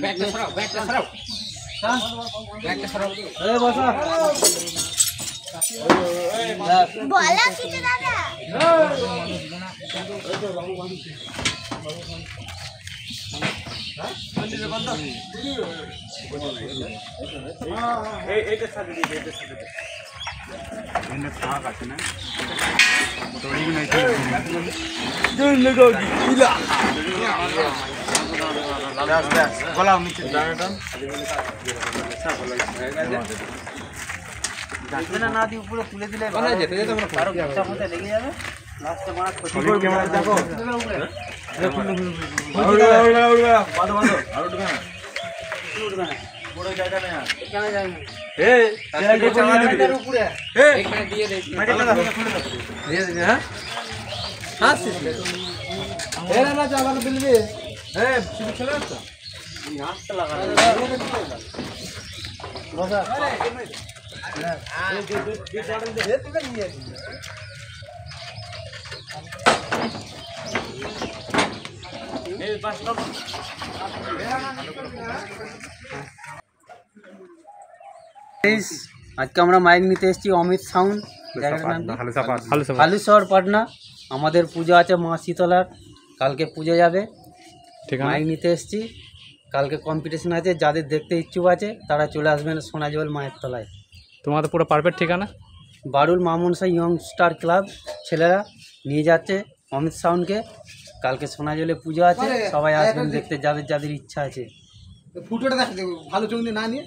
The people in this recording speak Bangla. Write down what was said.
ব্যাগটা সরাও, ব্যাগটা সরাও, ব্যাগটা সরাও। এই বসা বলা কিছু দাদা এইটা সাথে দিই, এইটা সাথে দিই। এনে থাক আছে না তো এই নাই তো দুই লগো গিলা লাগাস ব্যাস গলাও নিচে ডাটা যাবে না দিয়ে উপরে তুলে দিলে ভালো যেতে যেতে আমরা কারো গোটা মধ্যে লেগে যাবে লাস্টে মারা ক্ষতি ওই ক্যামেরা দেখো উড়বা বাঁধো বাঁধো আর উঠবে না উঠবে না বড় জায়গা না এখানে যায় না এই তেরা চালা দিবি এটার উপরে এই এখানে দিয়ে দে মাটিটা দাও দিয়ে দিবি হ্যাঁ হাত সিস্টেম এরা না চালাতে দিবি এই শুধু খেলে তো হাতটা লাগা বসা এই বাস দাও আজকে আমরা মাইক নিতে এসেছি অমিত সাউন্ড জায়গাটার নাম কি? হালুশহর পাটনা। আমাদের পুজো আছে মা শীতলার, কালকে পুজো যাবে, মাইক নিতে এসেছি। কালকে কম্পিটিশন আছে, যাদের দেখতে ইচ্ছুক আছে তারা চলে আসবেন সোনাজল মায়ের তলায়। তোমাদের পুরো পারফেক্ট ঠিকানা? বারুল মামুনসা ইয়ংস্টার ক্লাব ছেলেরা নিয়ে যাচ্ছে অমিত সাউন্ডকে। কালকে সোনাজলে পুজো আছে, সবাই আসবেন দেখতে যাদের যাদের ইচ্ছা আছে। ফুটোটা দেখ ভালো চোখ দিয়ে না নিয়ে